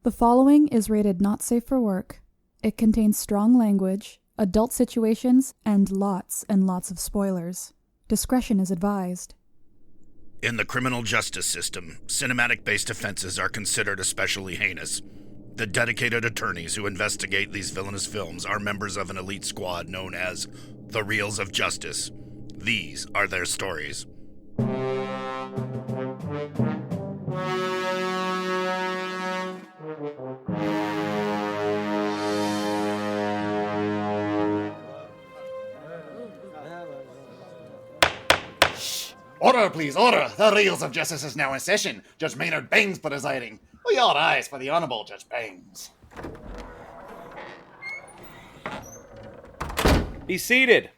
The following is rated not safe for work. It contains strong language, adult situations, and lots of spoilers. Discretion is advised. In the criminal justice system, cinematic-based offenses are considered especially heinous. The dedicated attorneys who investigate these villainous films are members of an elite squad known as the Reels of Justice. These are their stories. Order, please, order! The Reels of Justice is now in session. Judge Maynard Bangs presiding. We all rise for the Honorable Judge Bangs. Be seated.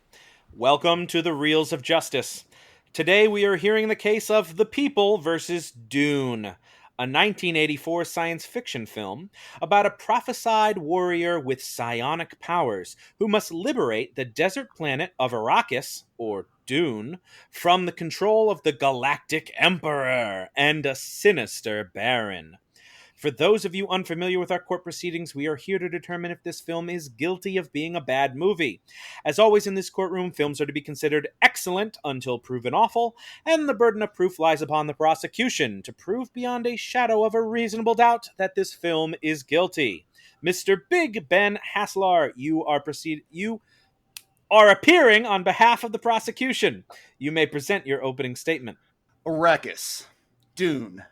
Welcome to the Reels of Justice. Today we are hearing the case of The People versus Dune, a 1984 science fiction film about a prophesied warrior with psionic powers who must liberate the desert planet of Arrakis, or Dune, from the control of the Galactic Emperor and a sinister Baron. For those of you unfamiliar with our court proceedings, we are here to determine if this film is guilty of being a bad movie. As always in this courtroom, films are to be considered excellent until proven awful, and the burden of proof lies upon the prosecution to prove beyond a shadow of a reasonable doubt that this film is guilty. Mr. Big Ben Haslar, you are appearing on behalf of the prosecution. You may present your opening statement. Arrakis. Dune.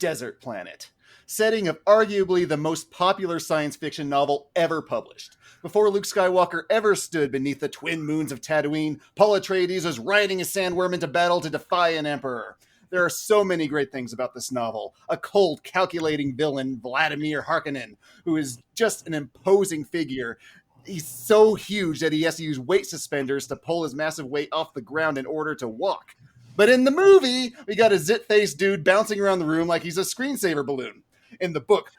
Desert planet. Setting of arguably the most popular science fiction novel ever published. Before Luke Skywalker ever stood beneath the twin moons of Tatooine, Paul Atreides was riding a sandworm into battle to defy an emperor. There are so many great things about this novel. A cold, calculating villain, Vladimir Harkonnen, who is just an imposing figure. He's so huge that he has to use weight suspenders to pull his massive weight off the ground in order to walk. But in the movie, we got a zit-faced dude bouncing around the room like he's a screensaver balloon. In the book,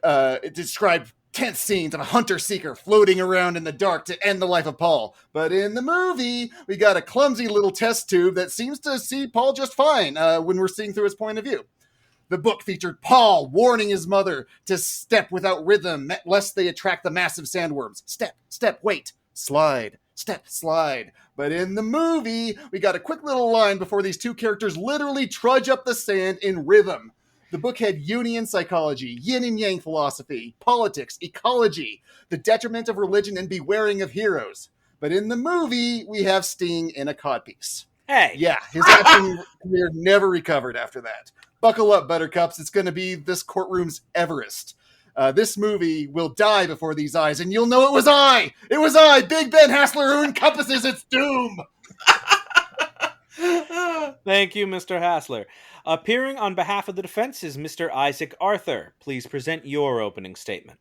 it described tense scenes of a hunter-seeker floating around in the dark to end the life of Paul. But in the movie, we got a clumsy little test tube that seems to see Paul just fine when we're seeing through his point of view. The book featured Paul warning his mother to step without rhythm lest they attract the massive sandworms. Step, step, wait, slide, step, slide. But in the movie, we got a quick little line before these two characters literally trudge up the sand in rhythm. The book had Jungian psychology, yin and yang philosophy, politics, ecology, the detriment of religion, and bewaring of heroes. But in the movie, we have Sting in a codpiece. Hey! Yeah, his acting career never recovered after that. Buckle up, Buttercups. It's going to be this courtroom's Everest. This movie will die before these eyes, and you'll know it was I! It was I, Big Ben Haslar, who encompasses its doom! Thank you, Mr. Haslar. Appearing on behalf of the defense is Mr. Isaac Arthur. Please present your opening statement.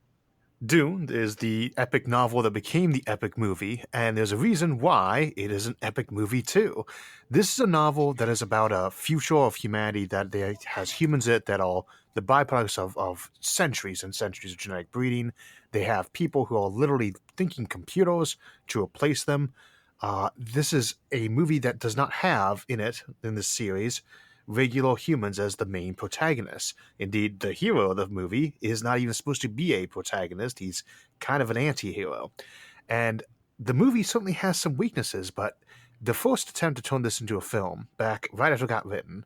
Dune is the epic novel that became the epic movie, and there's a reason why it is an epic movie too. This is a novel that is about a future of humanity that has humans in it that are the byproducts of centuries and centuries of genetic breeding. They have people who are literally thinking computers to replace them. This is a movie that does not have in it, in this series, regular humans as the main protagonists. Indeed, the hero of the movie is not even supposed to be a protagonist. He's kind of an anti-hero. And the movie certainly has some weaknesses, but the first attempt to turn this into a film, back right after it got written,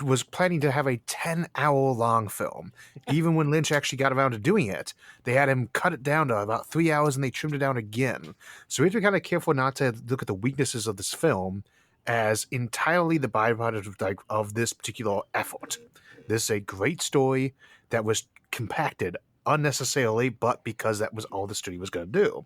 was planning to have a 10-hour-long film. Even when Lynch actually got around to doing it, they had him cut it down to about 3 hours, and they trimmed it down again. So we have to be kind of careful not to look at the weaknesses of this film as entirely the byproduct of this particular effort. This is a great story that was compacted unnecessarily, but because that was all the studio was going to do.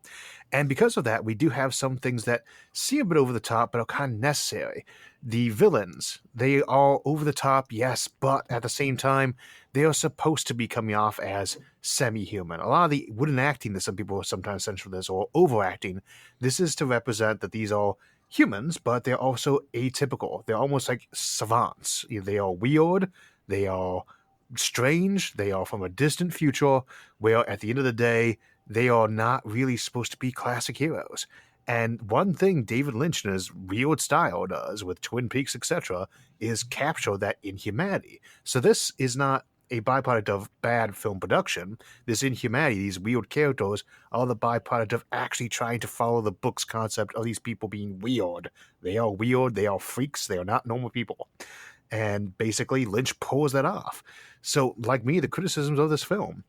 And because of that, we do have some things that seem a bit over the top, but are kind of necessary. The villains, they are over the top, yes, but at the same time, they are supposed to be coming off as semi-human. A lot of the wooden acting that some people sometimes censor this, or overacting, this is to represent that these are humans, but they're also atypical. They're almost like savants. They are weird, they are strange, they are from a distant future, where at the end of the day, they are not really supposed to be classic heroes. And one thing David Lynch in his weird style does with Twin Peaks, etc., is capture that inhumanity. So this is not a byproduct of bad film production. This inhumanity, these weird characters, are the byproduct of actually trying to follow the book's concept of these people being weird. They are weird, they are freaks, they are not normal people. And basically, Lynch pulls that off. So, like me, the criticisms of this film,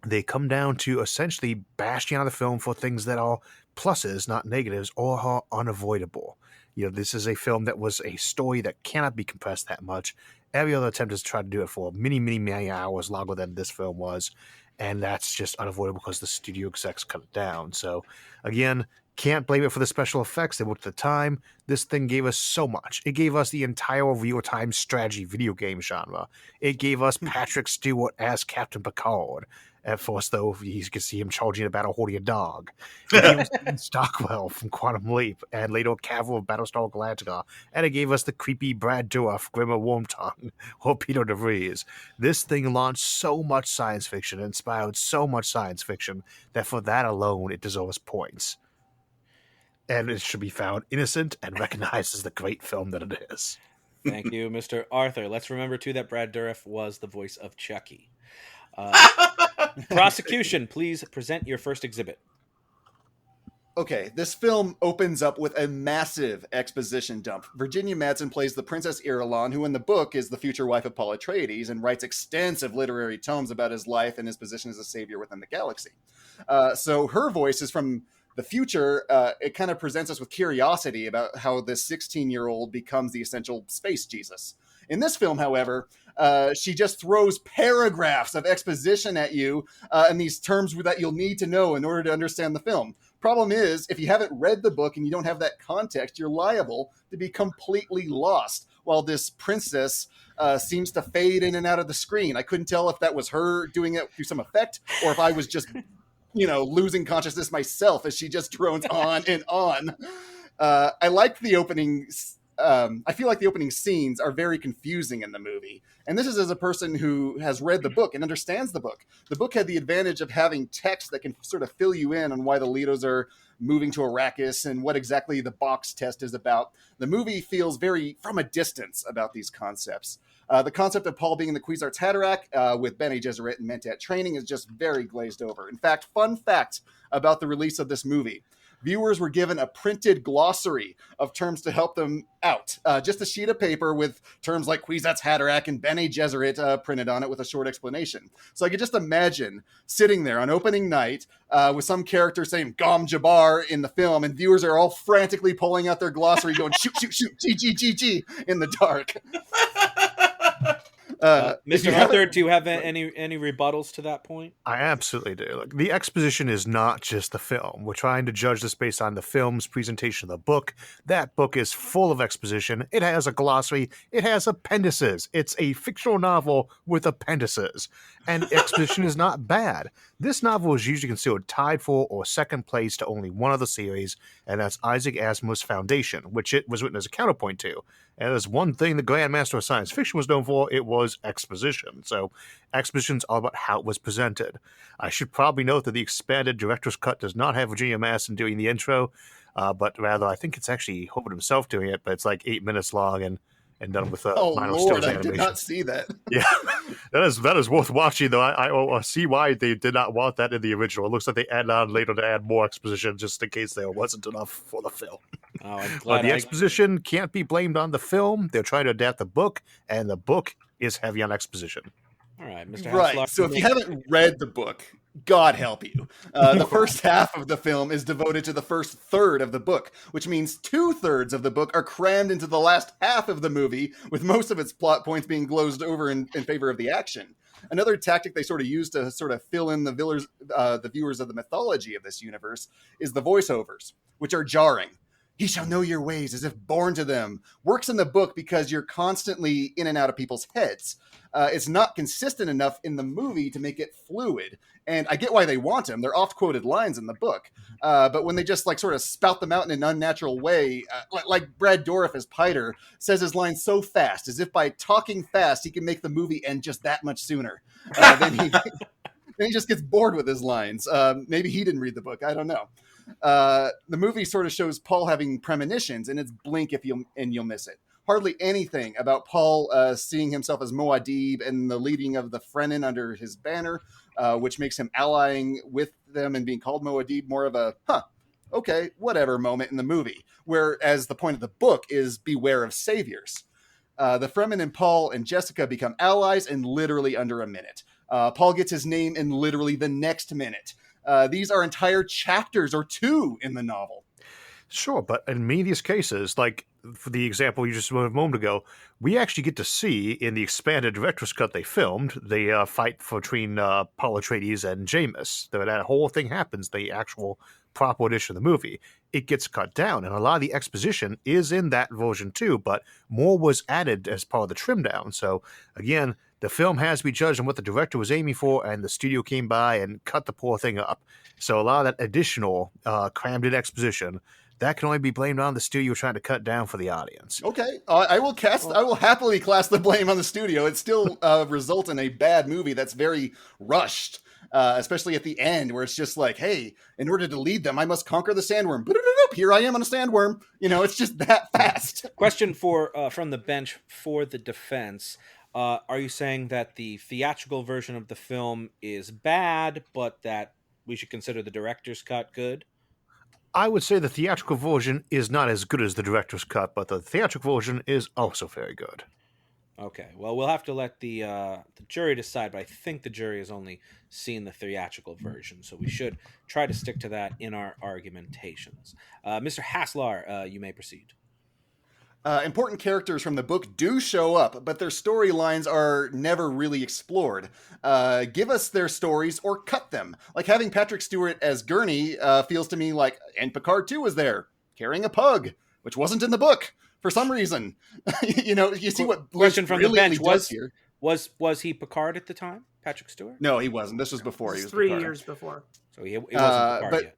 they come down to essentially bashing out the film for things that are pluses, not negatives, or are unavoidable. This is a film that was a story that cannot be compressed that much. Every other attempt has tried to do it for many hours longer than this film was, and that's just unavoidable because the studio execs cut it down. So, again, can't blame it for the special effects. They worked at the time. This thing gave us so much. It gave us the entire real-time strategy video game genre. It gave us Patrick Stewart as Captain Picard. At first, though, you can see him charging a battle holding a dog. It gave us Ian Stockwell from Quantum Leap, and later Cavill of Battlestar Galactica. And it gave us the creepy Brad Dourif, Grimmer Wormtongue, or Peter DeVries. This thing launched so much science fiction, inspired so much science fiction, that for that alone, it deserves points. And it should be found innocent and recognized as the great film that it is. Thank you, Mr. Arthur. Let's remember, too, that Brad Dourif was the voice of Chucky. Prosecution, please present your first exhibit. Okay, this film opens up with a massive exposition dump. Virginia Madsen plays the Princess Irulan, who in the book is the future wife of Paul Atreides, and writes extensive literary tomes about his life and his position as a savior within the galaxy. So her voice is from the future. It kind of presents us with curiosity about how this 16-year-old becomes the essential space Jesus. In this film, however, she just throws paragraphs of exposition at you in these terms that you'll need to know in order to understand the film. Problem is, if you haven't read the book and you don't have that context, you're liable to be completely lost while this princess seems to fade in and out of the screen. I couldn't tell if that was her doing it through some effect or if I was just, losing consciousness myself as she just drones on and on. I like the opening. I feel like the opening scenes are very confusing in the movie. And this is as a person who has read the book and understands the book. The book had the advantage of having text that can sort of fill you in on why the Letos are moving to Arrakis and what exactly the box test is about. The movie feels very from a distance about these concepts. The concept of Paul being the Kwisatz Haderach with Bene Gesserit and Mentat training is just very glazed over. In fact, fun fact about the release of this movie. Viewers were given a printed glossary of terms to help them out. Just a sheet of paper with terms like Kwisatz Haderach and Bene Gesserit printed on it with a short explanation. So I could just imagine sitting there on opening night with some character saying Gom Jabbar in the film, and viewers are all frantically pulling out their glossary going, shoot, shoot, shoot, G, in the dark. Mr. Arthur, do you have any rebuttals to that point? I absolutely do. Like, the exposition is not just the film. We're trying to judge this based on the film's presentation of the book. That book is full of exposition. It has a glossary. It has appendices. It's a fictional novel with appendices. And exposition is not bad. This novel is usually considered tied for or second place to only one of the series, and that's Isaac Asimov's Foundation, which it was written as a counterpoint to. And there's one thing the Grandmaster of Science Fiction was known for, it was exposition. So exposition's all about how it was presented. I should probably note that the expanded director's cut does not have Virginia Madsen doing the intro, but rather I think it's actually Hobart himself doing it, but it's like 8 minutes long and done with minor stills animation. I did not see that. Yeah, that is worth watching, though. I see why they did not want that in the original. It looks like they added on later to add more exposition just in case there wasn't enough for the film. Oh, I'm glad the exposition can't be blamed on the film. They're trying to adapt the book, and the book is heavy on exposition. All right, Mr. Right. Haslar, So if you haven't read the book, God help you. The first half of the film is devoted to the first third of the book, which means 2/3 of the book are crammed into the last half of the movie, with most of its plot points being glozed over in favor of the action. Another tactic they sort of use to sort of fill in the viewers of the mythology of this universe is the voiceovers, which are jarring. He shall know your ways as if born to them. Works in the book because you're constantly in and out of people's heads. It's not consistent enough in the movie to make it fluid. And I get why they want them. They're oft-quoted lines in the book. But when they just like sort of spout them out in an unnatural way, like Brad Dourif as Piter says his lines so fast, as if by talking fast, he can make the movie end just that much sooner. Then he just gets bored with his lines. Maybe he didn't read the book. I don't know. The movie sort of shows Paul having premonitions, and it's blink if you'll miss it. hardly anything about Paul seeing himself as Muad'Dib and the leading of the Fremen under his banner, which makes him allying with them and being called Muad'Dib more of a, okay, whatever moment in the movie. Whereas the point of the book is beware of saviors. The Fremen and Paul and Jessica become allies in literally under a minute. Paul gets his name in literally the next minute. These are entire chapters or 2 in the novel. Sure, but in many of these cases, like for the example you just a moment ago, we actually get to see in the expanded director's cut they filmed the fight between Paul Atreides and Jameis. That whole thing happens, the actual proper edition of the movie. It gets cut down, and a lot of the exposition is in that version too, but more was added as part of the trim down. So again, the film has to be judged on what the director was aiming for, and the studio came by and cut the poor thing up. So a lot of that additional crammed in exposition, that can only be blamed on the studio trying to cut down for the audience. Okay, I will happily cast the blame on the studio. It still results in a bad movie that's very rushed, especially at the end, where it's just like, hey, in order to lead them, I must conquer the sandworm. Here I am on a sandworm. It's just that fast. Question from the bench for the defense. Are you saying that the theatrical version of the film is bad, but that we should consider the director's cut good? I would say the theatrical version is not as good as the director's cut, but the theatrical version is also very good. Okay, well, we'll have to let the jury decide, but I think the jury has only seen the theatrical version, so we should try to stick to that in our argumentations. Mr. Haslar, you may proceed. Important characters from the book do show up, but their storylines are never really explored. Give us their stories or cut them. Like having Patrick Stewart as Gurney feels to me like, and Picard too was there, carrying a pug, which wasn't in the book for some reason. You see what question from the bench was he Picard at the time? Patrick Stewart? No, he wasn't. This was before. He was 3 Picard. years before. So he wasn't Picard yet.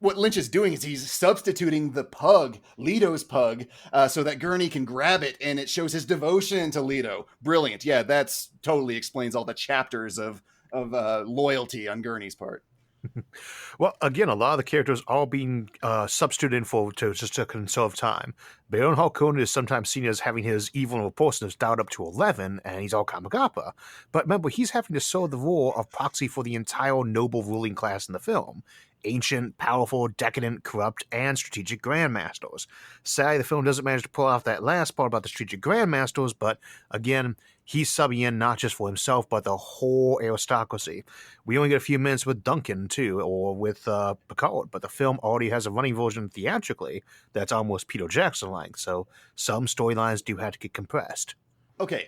What Lynch is doing is he's substituting the pug, Leto's pug, so that Gurney can grab it, and it shows his devotion to Leto. Brilliant. Yeah, that's totally explains all the chapters of loyalty on Gurney's part. Well, again, a lot of the characters are being substituted in to conserve time. Baron Harkonnen is sometimes seen as having his evil personage dialed up to 11, and he's all Kamagapa. But remember, he's having to serve the role of proxy for the entire noble ruling class in the film. Ancient, powerful, decadent, corrupt, and strategic grandmasters. Sadly, the film doesn't manage to pull off that last part about the strategic grandmasters, but again, he's subbing in not just for himself, but the whole aristocracy. We only get a few minutes with Duncan, too, or with Picard, but the film already has a running version theatrically that's almost Peter Jackson-like, so some storylines do have to get compressed. Okay,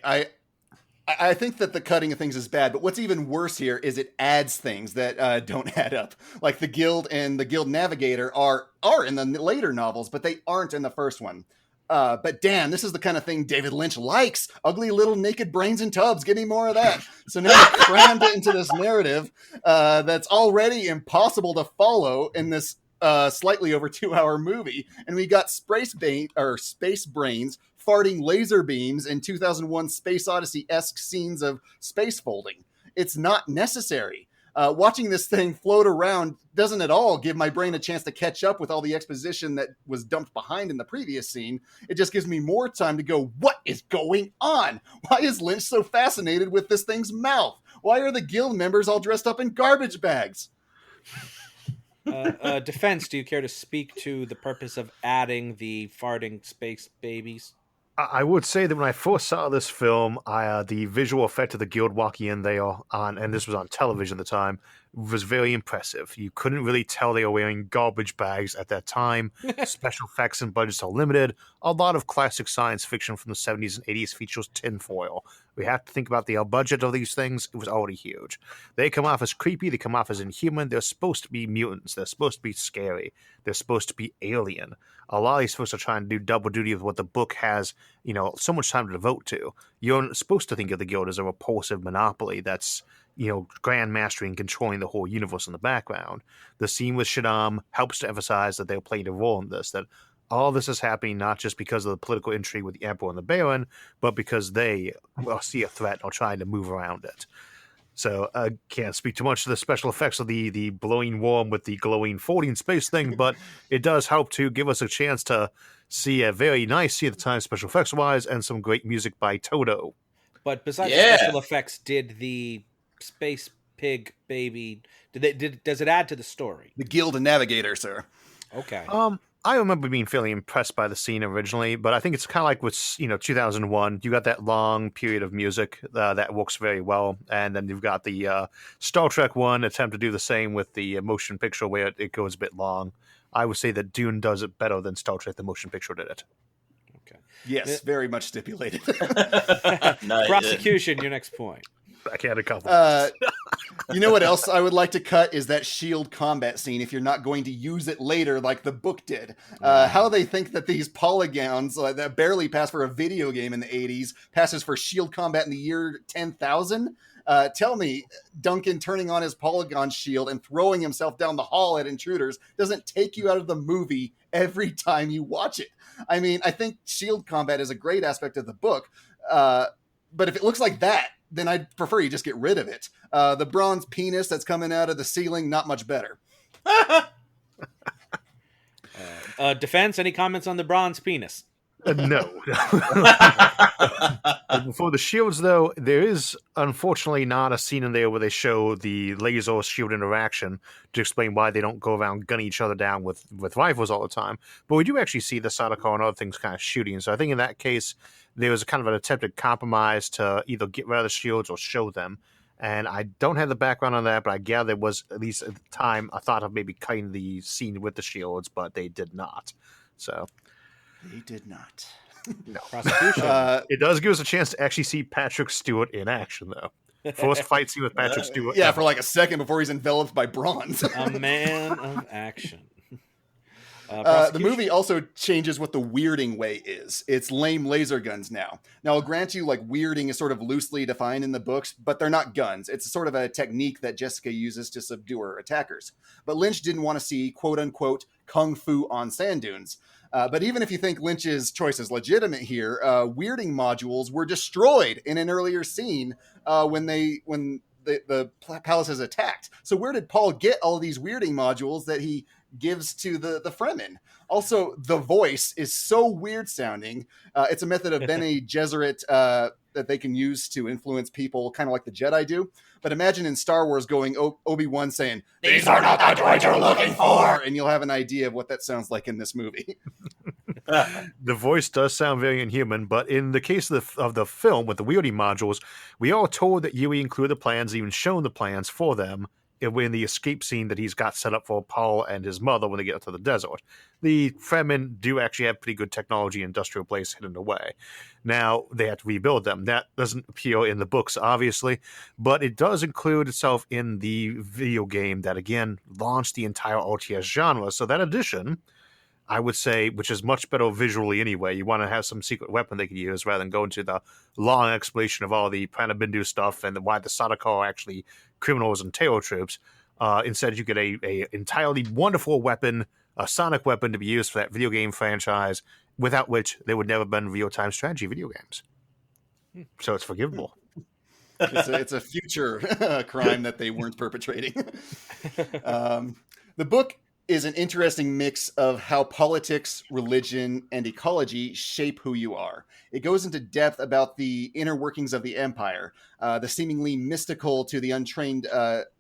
I think that the cutting of things is bad, but what's even worse here is it adds things that don't add up. Like the Guild and the Guild Navigator are in the later novels, but they aren't in the first one. But damn, this is the kind of thing David Lynch likes. Ugly little naked brains in tubs. Give me more of that. So now I crammed it into this narrative that's already impossible to follow in this slightly over 2-hour movie. And we got space brains farting laser beams in 2001 Space Odyssey-esque scenes of space folding. It's not necessary. Watching this thing float around doesn't at all give my brain a chance to catch up with all the exposition that was dumped behind in the previous scene. It just gives me more time to go, what is going on? Why is Lynch so fascinated with this thing's mouth? Why are the guild members all dressed up in garbage bags? Defense, do you care to speak to the purpose of adding the farting space babies? I would say that when I first saw this film, the visual effect of the guild walking in there and this was on television at the time, was very impressive. You couldn't really tell they were wearing garbage bags at that time. Special effects and budgets are limited. A lot of classic science fiction from the 70s and 80s features tinfoil. We have to think about the budget of these things. It was already huge. They come off as creepy. They come off as inhuman. They're supposed to be mutants. They're supposed to be scary. They're supposed to be alien. A lot of these folks are trying to do double duty with what the book has, so much time to devote to. You're supposed to think of the guild as a repulsive monopoly that's, grandmastering and controlling the whole universe in the background. The scene with Shaddam helps to emphasize that they're playing a role in this, that all this is happening not just because of the political intrigue with the Emperor and the Baron, but because they see a threat or trying to move around it. So I can't speak too much to the special effects of the blowing worm with the glowing folding space thing, but it does help to give us a chance to see a very nice Sea of the Time special effects wise and some great music by Toto. But besides the special effects, did the space pig baby does it add to the story? The Guild Navigator, sir. Okay. I remember being fairly impressed by the scene originally, but I think it's kind of like with 2001. You got that long period of music that works very well, and then you've got the Star Trek one attempt to do the same with the motion picture where it goes a bit long. I would say that Dune does it better than Star Trek the motion picture did it. Okay. Yes, very much stipulated. Prosecution, your next point. I can't couple. You know what else I would like to cut is that shield combat scene if you're not going to use it later like the book did. How they think that these polygons that barely pass for a video game in the 80s passes for shield combat in the year 10,000? Tell me, Duncan turning on his polygon shield and throwing himself down the hall at intruders doesn't take you out of the movie every time you watch it. I mean, I think shield combat is a great aspect of the book, but if it looks like that, then I'd prefer you just get rid of it. The bronze penis that's coming out of the ceiling, not much better. Defense, any comments on the bronze penis? No. For the shields, though, there is unfortunately not a scene in there where they show the laser shield interaction to explain why they don't go around gunning each other down with rifles all the time. But we do actually see the Sadako and other things kind of shooting. So I think in that case, there was kind of an attempted compromise to either get rid of the shields or show them. And I don't have the background on that, but I gather there was, at least at the time, a thought of maybe cutting the scene with the shields, but they did not. So they did not. No. Prosecution. It does give us a chance to actually see Patrick Stewart in action, though. First fight scene with Patrick Stewart. Yeah, for like a second before he's enveloped by bronze. A man of action. The movie also changes what the weirding way is. It's lame laser guns now. Now, I'll grant you, like, weirding is sort of loosely defined in the books, but they're not guns. It's sort of a technique that Jessica uses to subdue her attackers. But Lynch didn't want to see, quote-unquote, kung fu on sand dunes. But even if you think Lynch's choice is legitimate here, weirding modules were destroyed in an earlier scene when the palace is attacked. So where did Paul get all these weirding modules that he gives to the Fremen? Also, the voice is so weird sounding. It's a method of Bene Gesserit that they can use to influence people, kind of like the Jedi do. But imagine in Star Wars going Obi-Wan saying, "These are not the droids you're looking for," and you'll have an idea of what that sounds like in this movie. The voice does sound very inhuman, but in the case of the film with the weirding modules, we are told that Yui included the plans, even shown the plans for them in the escape scene that he's got set up for Paul and his mother when they get to the desert. The Fremen do actually have pretty good technology and industrial place hidden away. Now, they have to rebuild them. That doesn't appear in the books, obviously, but it does include itself in the video game that, again, launched the entire RTS genre. So that addition, I would say, which is much better visually anyway. You want to have some secret weapon they can use rather than go into the long explanation of all the Pranabindu stuff and why the Sadako are actually criminals and terror troops. Instead, you get a entirely wonderful weapon, a sonic weapon to be used for that video game franchise, without which there would never have been real-time strategy video games. So it's forgivable. It's a future crime that they weren't perpetrating. The book is an interesting mix of how politics, religion, and ecology shape who you are. It goes into depth about the inner workings of the Empire, the seemingly mystical to the untrained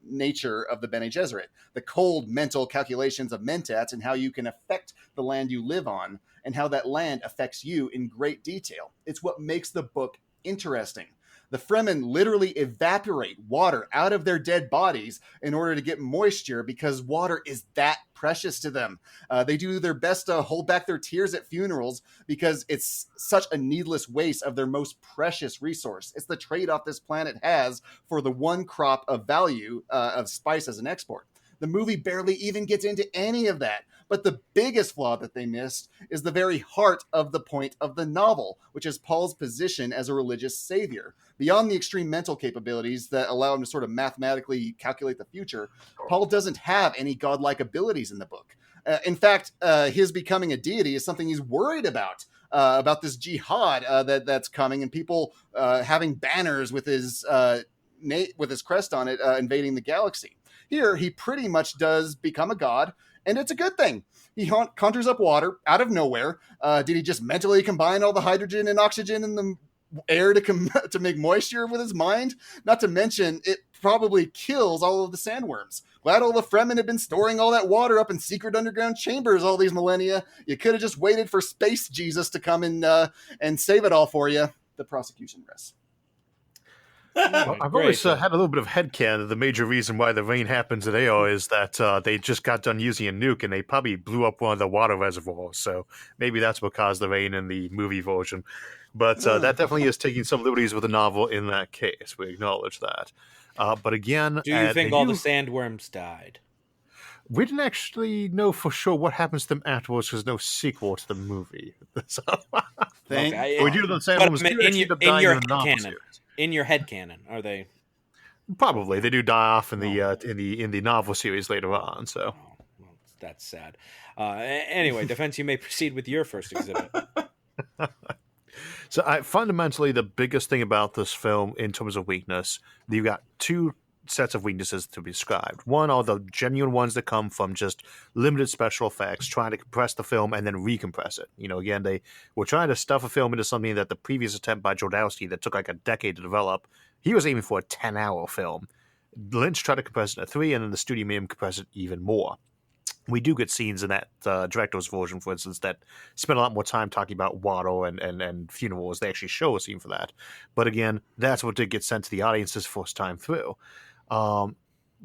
nature of the Bene Gesserit, the cold mental calculations of Mentats and how you can affect the land you live on, and how that land affects you in great detail. It's what makes the book interesting. The Fremen literally evaporate water out of their dead bodies in order to get moisture because water is that precious to them. They do their best to hold back their tears at funerals because it's such a needless waste of their most precious resource. It's the trade-off this planet has for the one crop of value of spice as an export. The movie barely even gets into any of that. But the biggest flaw that they missed is the very heart of the point of the novel, which is Paul's position as a religious savior. Beyond the extreme mental capabilities that allow him to sort of mathematically calculate the future, Paul doesn't have any godlike abilities in the book. In fact, his becoming a deity is something he's worried about this jihad that's coming and people having banners with his with his crest on it, invading the galaxy. Here, he pretty much does become a god, and it's a good thing. He conjures up water out of nowhere. Did he just mentally combine all the hydrogen and oxygen in the air to make moisture with his mind? Not to mention, it probably kills all of the sandworms. Glad all the Fremen have been storing all that water up in secret underground chambers all these millennia. You could have just waited for Space Jesus to come and save it all for you. The prosecution rests. Well, I've always had a little bit of headcanon. The major reason why the rain happens at AO is that they just got done using a nuke and they probably blew up one of the water reservoirs. So maybe that's what caused the rain in the movie version. But that definitely is taking some liberties with the novel in that case. We acknowledge that. But again... Do you think all the sandworms died? We didn't actually know for sure what happens to them afterwards because there's no sequel to the movie. So, we do the sandworms in your headcanon, are they? Probably. They do die off in the novel series later on. So well, that's sad. Anyway, defense, you may proceed with your first exhibit. So fundamentally, the biggest thing about this film in terms of weakness, you've got two sets of weaknesses to be described. One are the genuine ones that come from just limited special effects, trying to compress the film and then recompress it. Again, they were trying to stuff a film into something that the previous attempt by Jodorowsky that took like a decade to develop, he was aiming for a 10-hour film. Lynch tried to compress it into 3, and then the studio made him compress it even more. We do get scenes in that director's version, for instance, that spend a lot more time talking about water and funerals. They actually show a scene for that. But again, that's what did get sent to the audiences first time through.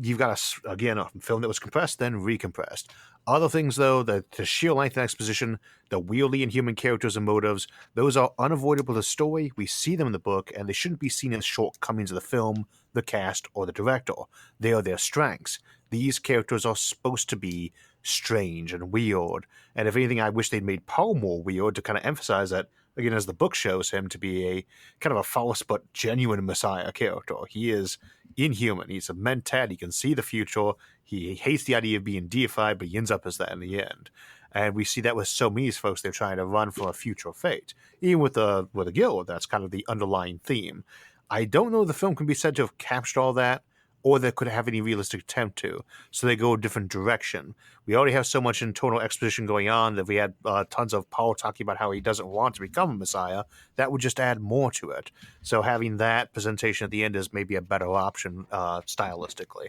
You've got, a film that was compressed, then recompressed. Other things, though, the sheer length and exposition, the weirdly inhuman characters and motives, those are unavoidable to the story. We see them in the book, and they shouldn't be seen as shortcomings of the film, the cast, or the director. They are their strengths. These characters are supposed to be strange and weird, and if anything, I wish they'd made Paul more weird to kind of emphasize that, again, as the book shows him to be a kind of a false but genuine messiah character. He is inhuman. He's a mentat. He can see the future. He hates the idea of being deified, but he ends up as that in the end. And we see that with so many folks, they're trying to run from a future fate. Even with the guild, that's kind of the underlying theme. I don't know if the film can be said to have captured all that, or they could have any realistic attempt to. So they go a different direction. We already have so much internal exposition going on that we had tons of Paul talking about how he doesn't want to become a messiah. That would just add more to it. So having that presentation at the end is maybe a better option stylistically.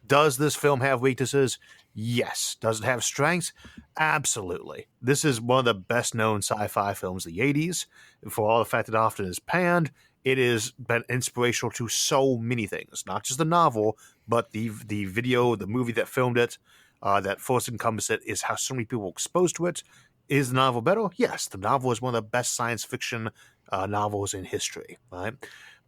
Does this film have weaknesses? Yes. Does it have strengths? Absolutely. This is one of the best-known sci-fi films of the 80s. For all the fact that often is panned, it has been inspirational to so many things, not just the novel, but the video, the movie that filmed it, that first encompassed it, is how so many people were exposed to it. Is the novel better? Yes, the novel is one of the best science fiction novels in history, right?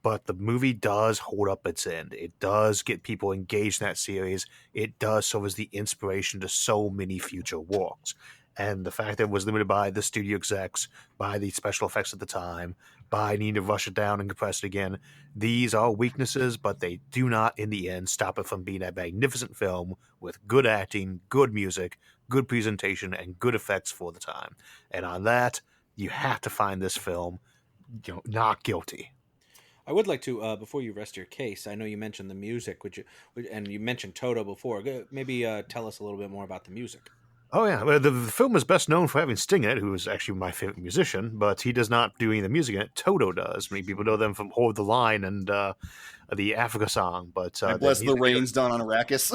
But the movie does hold up its end. It does get people engaged in that series. It does serve as the inspiration to so many future works. And the fact that it was limited by the studio execs, by the special effects at the time, by needing to rush it down and compress it again, these are weaknesses, but they do not, in the end, stop it from being a magnificent film with good acting, good music, good presentation, and good effects for the time. And on that, you have to find this film, not guilty. I would like to, before you rest your case, I know you mentioned the music, and you mentioned Toto before. Maybe tell us a little bit more about the music. Oh, yeah. Well, the film is best known for having Sting in it, who is actually my favorite musician, but he does not do any of the music in it. Toto does. Many people know them from Hold the Line and the Africa song. But Bless the Rains done on Arrakis.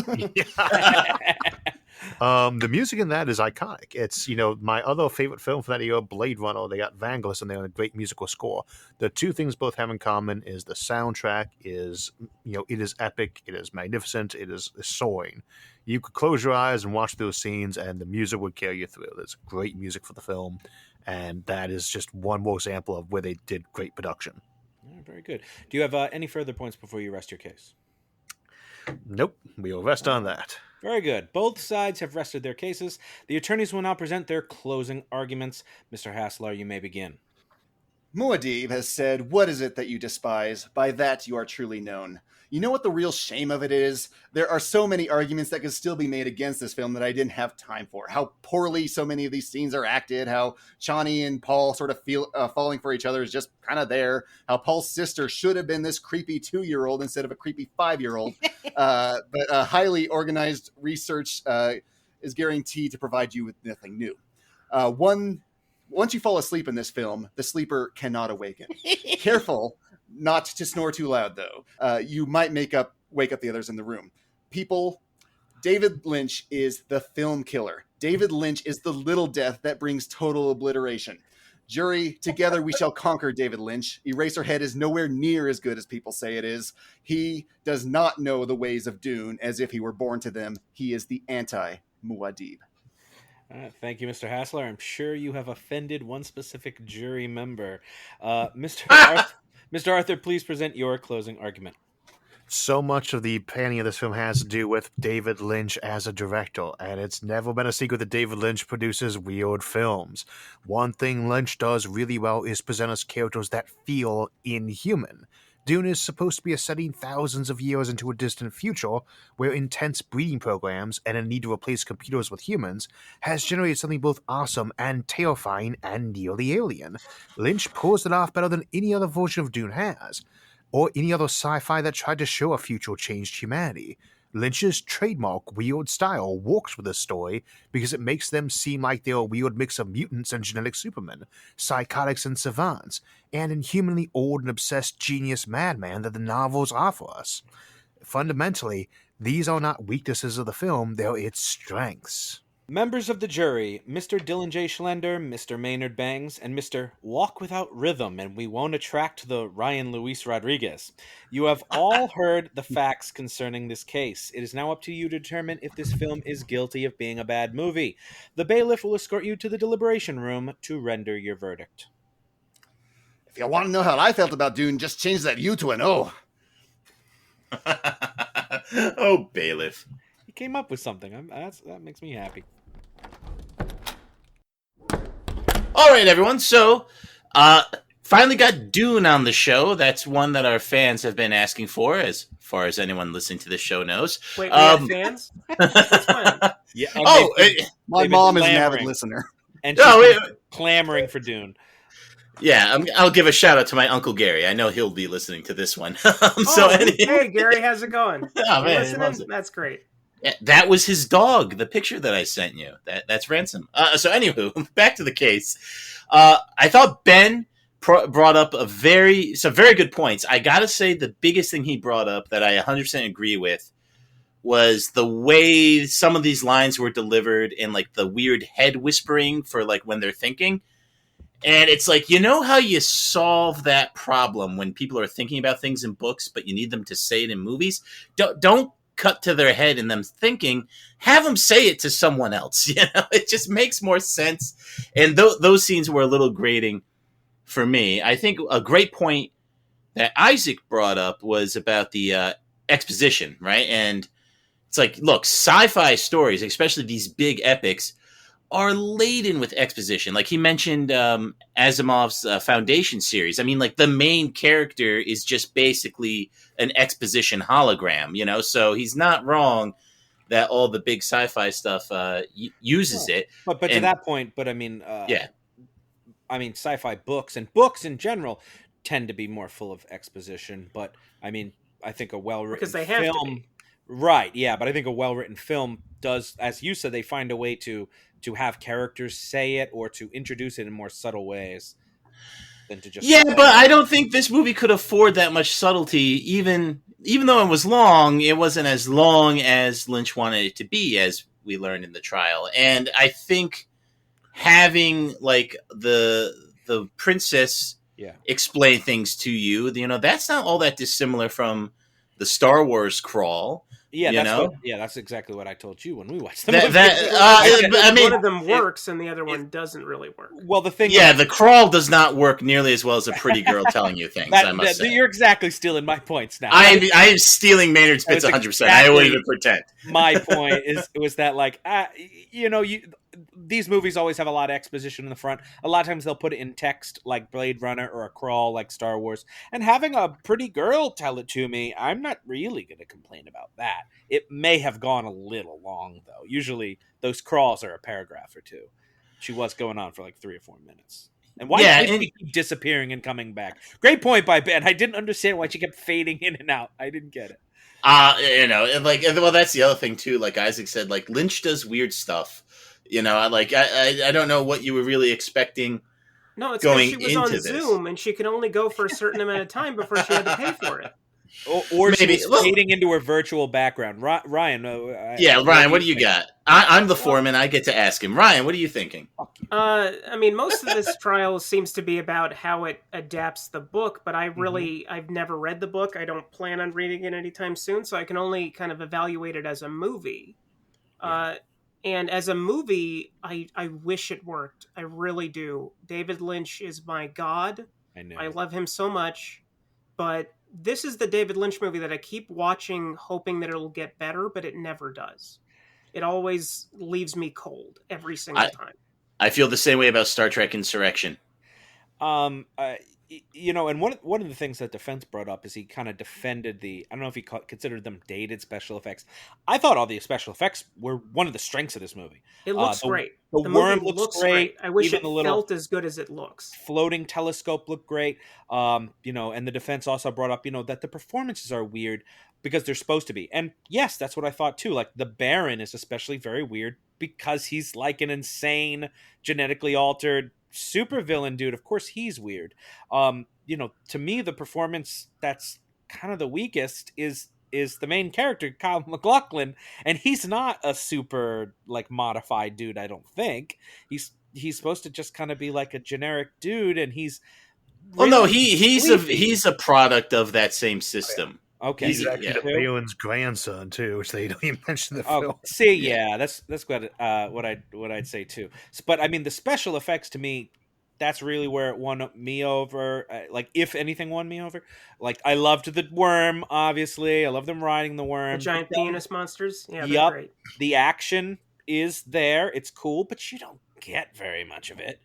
The music in that is iconic. It's, my other favorite film from that year, Blade Runner. They got Vangelis in there, a great musical score. The two things both have in common is the soundtrack is, it is epic, it is magnificent, it is soaring. You could close your eyes and watch those scenes, and the music would carry you through. There's great music for the film, and that is just one more example of where they did great production. Very good. Do you have any further points before you rest your case? Nope. We will rest on that. Very good. Both sides have rested their cases. The attorneys will now present their closing arguments. Mr. Haslar, you may begin. Muad'Dib has said, "What is it that you despise? By that you are truly known. You know what the real shame of it is? There are so many arguments that could still be made against this film that I didn't have time for. How poorly so many of these scenes are acted, how Chani and Paul sort of feel falling for each other is just kind of there, how Paul's sister should have been this creepy 2-year-old instead of a creepy 5-year-old. But highly organized research is guaranteed to provide you with nothing new. Once you fall asleep in this film, the sleeper cannot awaken. Careful not to snore too loud, though. You might wake up the others in the room. People, David Lynch is the film killer. David Lynch is the little death that brings total obliteration. Jury, together we shall conquer David Lynch. Eraserhead is nowhere near as good as people say it is. He does not know the ways of Dune as if he were born to them. He is the anti-Muad'Dib. Thank you, Mr. Haslar. I'm sure you have offended one specific jury member. Mr. Arthur, please present your closing argument. So much of the panning of this film has to do with David Lynch as a director, and it's never been a secret that David Lynch produces weird films. One thing Lynch does really well is present us characters that feel inhuman. Dune is supposed to be a setting thousands of years into a distant future where intense breeding programs and a need to replace computers with humans has generated something both awesome and terrifying and nearly alien. Lynch pulls it off better than any other version of Dune has, or any other sci-fi that tried to show a future changed humanity. Lynch's trademark weird style works with this story because it makes them seem like they're a weird mix of mutants and genetic supermen, psychotics and savants, and inhumanly old and obsessed genius madman that the novels offer us. Fundamentally, these are not weaknesses of the film, they're its strengths. Members of the jury, Mr. Dylan J. Schlender, Mr. Maynard Bangs, and Mr. Walk Without Rhythm, and we won't attract the Ryan Luis Rodriguez. You have all heard the facts concerning this case. It is now up to you to determine if this film is guilty of being a bad movie. The bailiff will escort you to the deliberation room to render your verdict. If you want to know how I felt about Dune, just change that U to an O. Oh, bailiff. He came up with something. That makes me happy. All right, everyone. So, finally got Dune on the show. That's one that our fans have been asking for, as far as anyone listening to this show knows. Wait, we have fans? That's fun. Yeah. My mom is an avid listener. And she's clamoring for Dune. Yeah, I'll give a shout out to my Uncle Gary. I know he'll be listening to this one. Hey, Gary, how's it going? Oh, man, listening? That's great. Yeah, that was his dog, the picture that I sent you. That's Ransom. So anywho, back to the case. I thought Ben brought up some very good points. I gotta say the biggest thing he brought up that I 100% agree with was the way some of these lines were delivered in like the weird head whispering for like when they're thinking. And it's like, you know how you solve that problem when people are thinking about things in books, but you need them to say it in movies? Don't cut to their head and them thinking, have them say it to someone else. You know, it just makes more sense. And those scenes were a little grating for me. I think a great point that Isaac brought up was about the exposition, right? And it's like, look, sci-fi stories, especially these big epics, are laden with exposition. Like he mentioned Asimov's Foundation series. I mean, like the main character is just basically an exposition hologram, you know? So he's not wrong that all the big sci-fi stuff uses it. But to that point, I mean, yeah. I mean, sci-fi books and books in general tend to be more full of exposition. But I mean, I think a well-written because they have film, to be. Right? Yeah, but I think a well-written film does, as you said, they find a way to have characters say it or to introduce it in more subtle ways than to just. Yeah, but I don't think this movie could afford that much subtlety. Even though it was long, it wasn't as long as Lynch wanted it to be, as we learned in the trial. And I think having like the princess explain things to you, you know, that's not all that dissimilar from the Star Wars crawl. you know? That's exactly what I told you when we watched the That- movie. that- I mean, one of them works and the other one doesn't really work. Well, the thing, yeah, the crawl does not work nearly as well as a pretty girl telling you things. I must say, you're exactly stealing my points now. I am stealing Maynard's bits 100%. I won't even pretend. My point was that, like, these movies always have a lot of exposition in the front. A lot of times they'll put it in text, like Blade Runner, or a crawl, like Star Wars. And having a pretty girl tell it to me, I'm not really going to complain about that. It may have gone a little long, though. Usually those crawls are a paragraph or two. She was going on for like 3 or 4 minutes. And why did she keep disappearing and coming back? Great point by Ben. I didn't understand why she kept fading in and out. I didn't get it. Well, that's the other thing too. Like Isaac said, like Lynch does weird stuff. I don't know what you were really expecting. No, it's going because she was into on this. Zoom and she could only go for a certain amount of time before she had to pay for it. Or she was fading into her virtual background. Ryan. Ryan, what do you got? I'm the foreman. I get to ask him. Ryan, what are you thinking? I mean, most of this trial seems to be about how it adapts the book, but I've never read the book. I don't plan on reading it anytime soon, so I can only kind of evaluate it as a movie. Yeah. And as a movie, I wish it worked. I really do. David Lynch is my god. I know. I love him so much, but this is the David Lynch movie that I keep watching, hoping that it'll get better, but it never does. It always leaves me cold every single time. I feel the same way about Star Trek Insurrection. And one of the things that Defense brought up is he kind of defended I don't know if he considered them dated special effects. I thought all the special effects were one of the strengths of this movie. It looks great. The worm looks great. I wish Even it the little felt as good as it looks. Floating telescope looked great. And the Defense also brought up, that the performances are weird because they're supposed to be. And yes, that's what I thought too. Like the Baron is especially very weird because he's like an insane, genetically altered supervillain dude. Of course he's weird. To me, the performance that's kind of the weakest is the main character, Kyle MacLachlan, and he's not a super like modified dude. I don't think he's supposed to just kind of be like a generic dude, and he's he's a product of that same system. Okay, he's actually Balin's grandson too, which they don't even mention in the film. That's what I'd say too. But I mean, the special effects to me, that's really where it won me over. Like, if anything won me over. Like, I loved the worm, obviously. I love them riding the worm. The giant penis monsters. Yeah, they're great. The action is there. It's cool, but you don't get very much of it.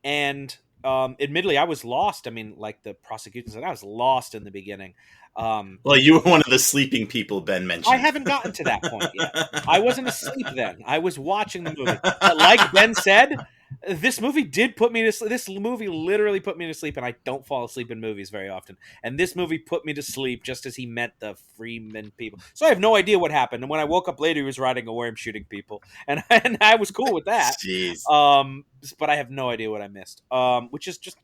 And admittedly, I was lost. I mean, like the prosecutor said, I was lost in the beginning. Well, you were one of the sleeping people Ben mentioned. I haven't gotten to that point yet. I wasn't asleep then. I was watching the movie. But like Ben said, this movie did put me to sleep. This movie literally put me to sleep, and I don't fall asleep in movies very often. And this movie put me to sleep just as he met the Freeman people. So I have no idea what happened. And when I woke up later, he was riding a worm shooting people. And I was cool with that. Jeez. But I have no idea what I missed. Which is just,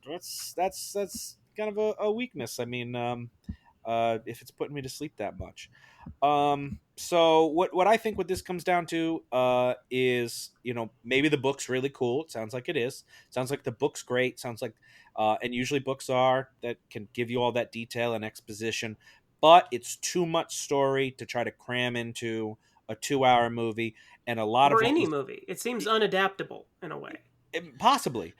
that's kind of a weakness. I mean, if it's putting me to sleep that much. So what I think what this comes down to is, maybe the book's really cool. It sounds like it is. Sounds like the book's great. Sounds like, and usually books that can give you all that detail and exposition, but it's too much story to try to cram into a 2-hour movie, and a lot or any movie. It seems unadaptable in a way. Possibly.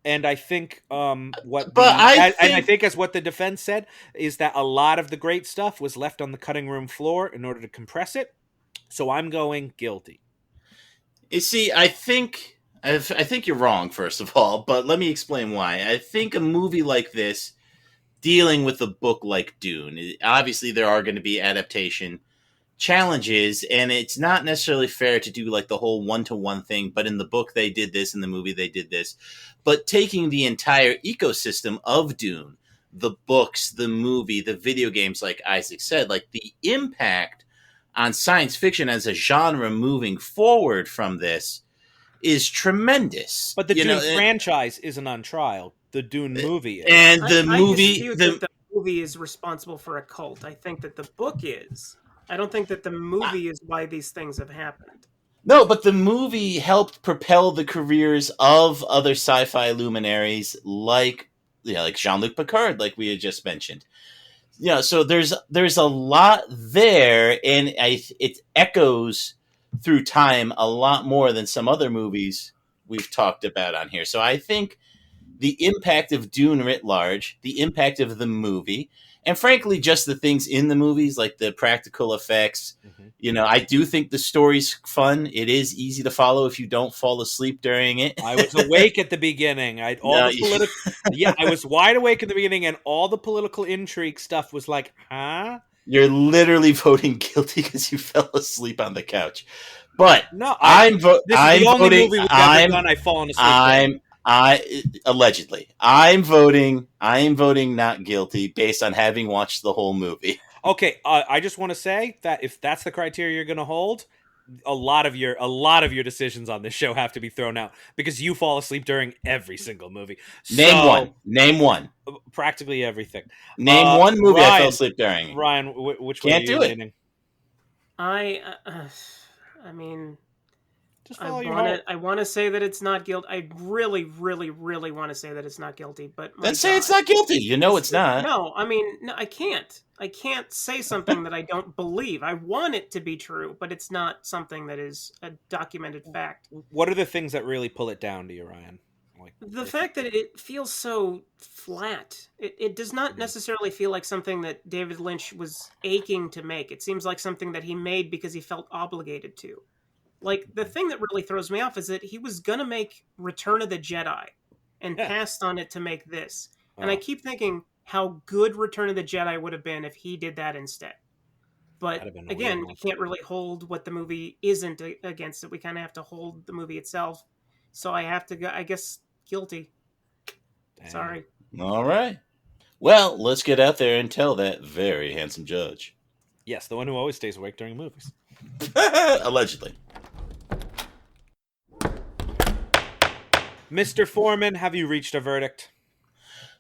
And I think I think as what the defense said is that a lot of the great stuff was left on the cutting room floor in order to compress it. So I'm going guilty. You see, I think you're wrong, first of all, but let me explain why. I think a movie like this, dealing with a book like Dune, obviously there are going to be adaptation challenges, and it's not necessarily fair to do like the whole one-to-one thing, but in the book they did this, in the movie they did this. But taking the entire ecosystem of Dune, the books, the movie, the video games, like Isaac said, like the impact on science fiction as a genre moving forward from this is tremendous. But the Dune franchise isn't on trial. The Dune movie is. And the I movie... dispute that the movie is responsible for a cult. I think that the book is. I don't think that the movie is why these things have happened. No, but the movie helped propel the careers of other sci-fi luminaries like Jean-Luc Picard, like we had just mentioned. So there's a lot there, and it echoes through time a lot more than some other movies we've talked about on here. So I think the impact of Dune writ large, the impact of the movie, and frankly, just the things in the movies, like the practical effects. I do think the story's fun. It is easy to follow if you don't fall asleep during it. I was awake at the beginning. I was wide awake at the beginning, and all the political intrigue stuff was like, huh? You're literally voting guilty because you fell asleep on the couch. But no, this is the only movie we've ever done I've fallen asleep. Allegedly, I am voting not guilty based on having watched the whole movie. Okay, I just want to say that if that's the criteria you're going to hold, a lot of your decisions on this show have to be thrown out because you fall asleep during every single movie. Name one. Practically everything. Name one movie Ryan, I fell asleep during. Ryan, which one can't do it? Leaning? I mean, just follow your heart. I want to say that it's not guilty. I really, really, really want to say that it's not guilty. But then say it's not guilty. It's not. No, I can't. I can't say something that I don't believe. I want it to be true, but it's not something that is a documented fact. What are the things that really pull it down to you, Ryan? The fact that it feels so flat. It does not necessarily feel like something that David Lynch was aching to make. It seems like something that he made because he felt obligated to. Like, the thing that really throws me off is that he was going to make Return of the Jedi and passed on it to make this. And I keep thinking how good Return of the Jedi would have been if he did that instead. But again, we can't really hold what the movie isn't against it. We kind of have to hold the movie itself. So I have to go, I guess, guilty. Damn. Sorry. All right. Well, let's get out there and tell that very handsome judge. Yes, the one who always stays awake during movies. Allegedly. Mr. Foreman, have you reached a verdict?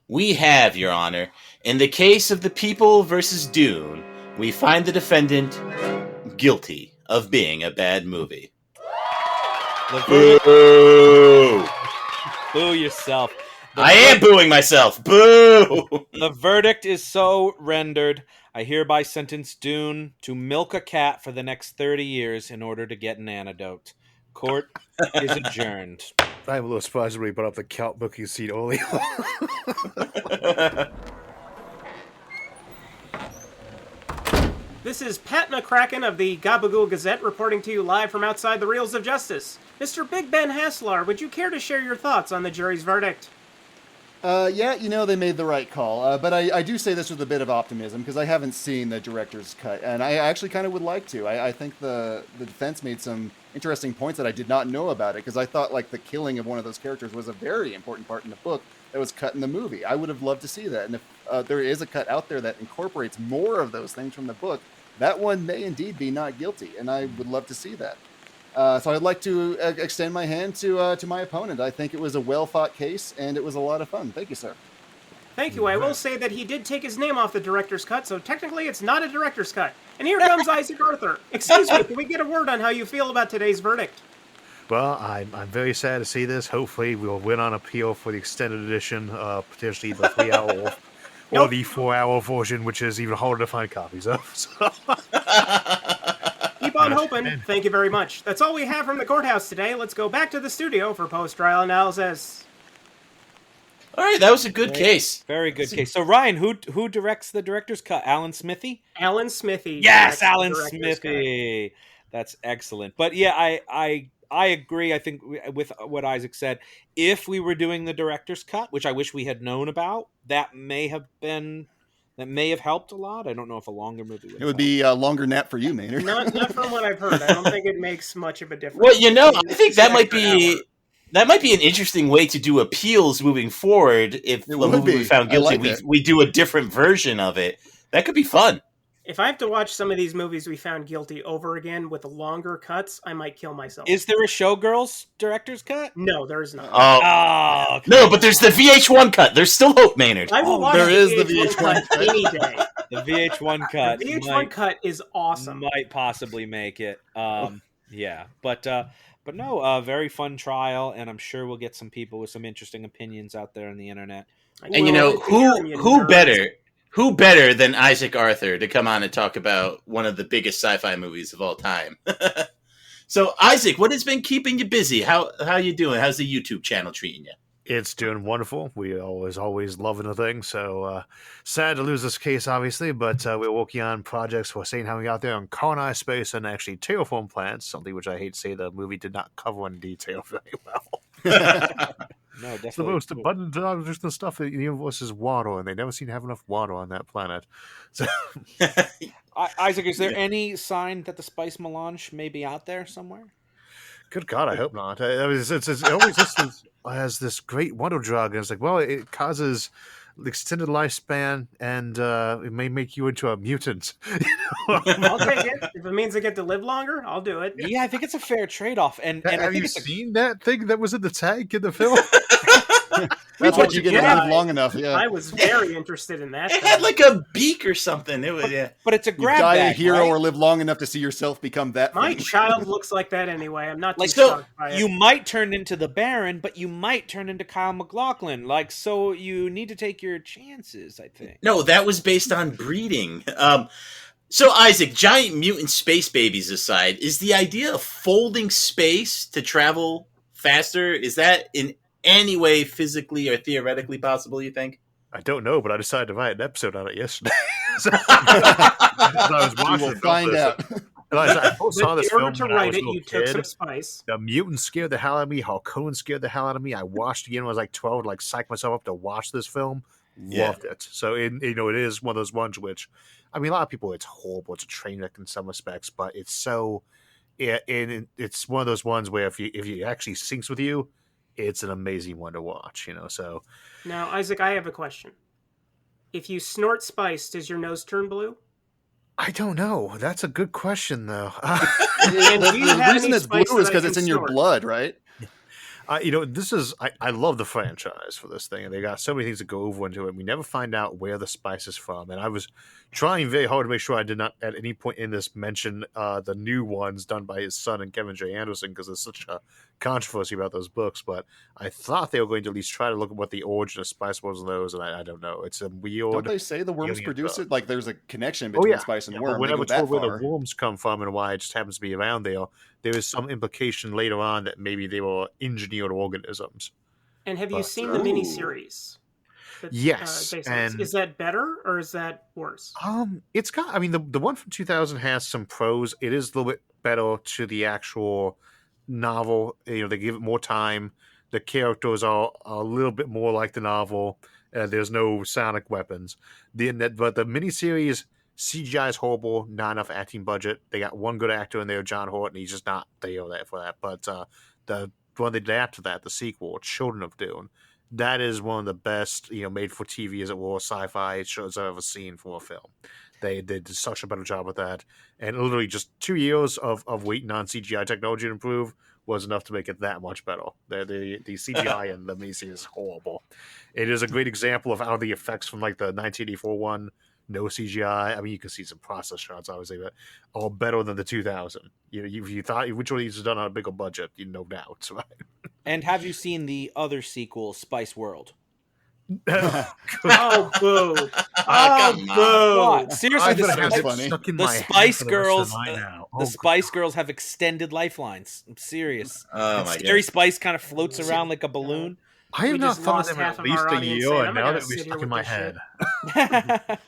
We have, Your Honor. In the case of The People versus Dune, we find the defendant guilty of being a bad movie. Boo! Boo yourself. I am booing myself. Boo! The verdict is so rendered. I hereby sentence Dune to milk a cat for the next 30 years in order to get an antidote. Court is adjourned. I'm a little surprised when we brought up the cat booking scene earlier. This is Pat McCracken of the Gabagool Gazette reporting to you live from outside the Reels of Justice. Mr. Big Ben Haslar, would you care to share your thoughts on the jury's verdict? Yeah, they made the right call. But I do say this with a bit of optimism because I haven't seen the director's cut, and I actually kind of would like to. I think the defense made some interesting points that I did not know about it because I thought like the killing of one of those characters was a very important part in the book that was cut in the movie. I would have loved to see that, and if there is a cut out there that incorporates more of those things from the book, that one may indeed be not guilty, and I would love to see that. So I'd like to extend my hand to my opponent. I think it was a well-fought case, and it was a lot of fun. Thank you, sir. Thank you. I will say that he did take his name off the director's cut, so technically it's not a director's cut. And here comes Isaac Arthur. Excuse me, can we get a word on how you feel about today's verdict? Well, I'm very sad to see this. Hopefully we'll win on appeal for the extended edition, potentially the 3-hour or the 4-hour version, which is even harder to find copies of. So. Keep on hoping. Thank you very much. That's all we have from the courthouse today. Let's go back to the studio for post-trial analysis. All right, that was a good case. Very good case. So, Ryan, who directs the director's cut? Alan Smithy? Alan Smithy. Yes, Alan Smithy. Cut. That's excellent. But yeah, I agree. I think with what Isaac said, if we were doing the director's cut, which I wish we had known about, that may have helped a lot. I don't know if a longer movie would. It would be a longer nap for you, Maynard. Not from what I've heard. I don't think it makes much of a difference. Well, I think that might be an interesting way to do appeals moving forward. If the movie we found guilty, we do a different version of it. That could be fun. If I have to watch some of these movies we found guilty over again with longer cuts, I might kill myself. Is there a Showgirls director's cut? No, there is not. Oh, okay. No, but there's the VH1 cut. There's still hope, Maynard. I will watch the VH1 cut any day. The VH1 cut. The VH1 cut is awesome. Might possibly make it. Yeah, but no, very fun trial, and I'm sure we'll get some people with some interesting opinions out there on the internet. And who who better than Isaac Arthur to come on and talk about one of the biggest sci-fi movies of all time? So, Isaac, what has been keeping you busy? How you doing? How's the YouTube channel treating you? It's doing wonderful. We always loving the thing. So sad to lose this case, obviously, but we're working on projects for seeing how we got there and colonize space and actually terraform planets, something which I hate to say the movie did not cover in detail very well. No, definitely. It's the most abundant object and stuff in the universe is water, and they never seem to have enough water on that planet. So, Isaac, is there any sign that the spice melange may be out there somewhere? good God, I hope not. It always just has this great wonder drug, and it's like, well, it causes extended lifespan, and it may make you into a mutant. I'll take it. If it means I get to live longer, I'll do it. Yeah, I think it's a fair trade-off. And I Have think you seen that thing that was in the tag in the film? That's what you get to Yeah. live long enough. Yeah. I was very interested in that. It had like a beak or something. It was, yeah. But it's a You grab die a bag, hero right? or live long enough to see yourself become that My thing. child looks like that anyway. I'm not too Like, so shocked by it. you might turn into the Baron, but you might turn into Kyle MacLachlan. Like, so you need to take your chances, I think. No, that was based on breeding. So, Isaac, giant mutant space babies aside, is the idea of folding space to travel faster, is that in any way physically or theoretically possible, you think? I don't know, but I decided to write an episode on it yesterday. So I was We watching will it, find out. I first saw But this in order film to when I write was a it, little you took kid. some spice. The mutant scared the hell out of me. Harkonnen scared the hell out of me. I watched again when I was like 12, like psyched myself up to watch this film. Yeah. Loved it. So it is one of those ones which, I mean, a lot of people, it's horrible. It's a train wreck in some respects, but it's so, it's one of those ones where if you actually syncs with you, it's an amazing one to watch. So Now, Isaac, I have a question. If you snort spice, does your nose turn blue? I don't know. That's a good question, though. And do you The have reason any it's spice blue is that I because it's can in your snort? blood, right? This is I love the franchise for this thing, and they got so many things to go over into it. We never find out where the spice is from, and I was trying very hard to make sure I did not at any point in this mention the new ones done by his son and Kevin J. Anderson, because there's such a controversy about those books. But I thought they were going to at least try to look at what the origin of spice was in those, and I don't know. It's a weird. Don't they say the worms alien produce stuff. it? Like there's a connection Oh, between yeah. spice and Yeah, worm. but we're They go never that told where far. the worms come from and why it just happens to be around there. There is some implication later on that maybe they were engineered organisms. And have you But- seen the miniseries? that, Yes, based on this? and- Is that better or is that worse? It's got. I mean, the one from 2000 has some pros. It is a little bit better to the actual novel. They give it more time. The characters are a little bit more like the novel. There's no sonic weapons. But the miniseries CGI is horrible. Not enough acting budget. They got one good actor in there, John Horton. He's just not there for that. But the one they adapted that, the sequel, Children of Dune, that is one of the best, made for TV as it were, sci-fi shows I've ever seen for a film. They did such a better job with that, and literally just 2 years of waiting on CGI technology to improve was enough to make it that much better. The CGI in the miniseries is horrible. It is a great example of how the effects from like the 1984 one, no CGI. I mean, you can see some process shots, obviously, but all better than the 2000. If you thought which one of these was done on a bigger budget, no doubt, right? And have you seen the other sequel, Spice World? Oh, boo. come on. Boo. Seriously, I the, thought I had That's it funny. stuck in the my head Spice for the rest of Girls, the night now. the Oh, Spice Girls have extended lifelines. I'm serious. Oh, And my Scary God. Spice kind of floats around like a balloon. I have We not just thought lost of them half at of least our a audience year, saying, and "I'm now not that gonna we're sit here stuck in with my this head.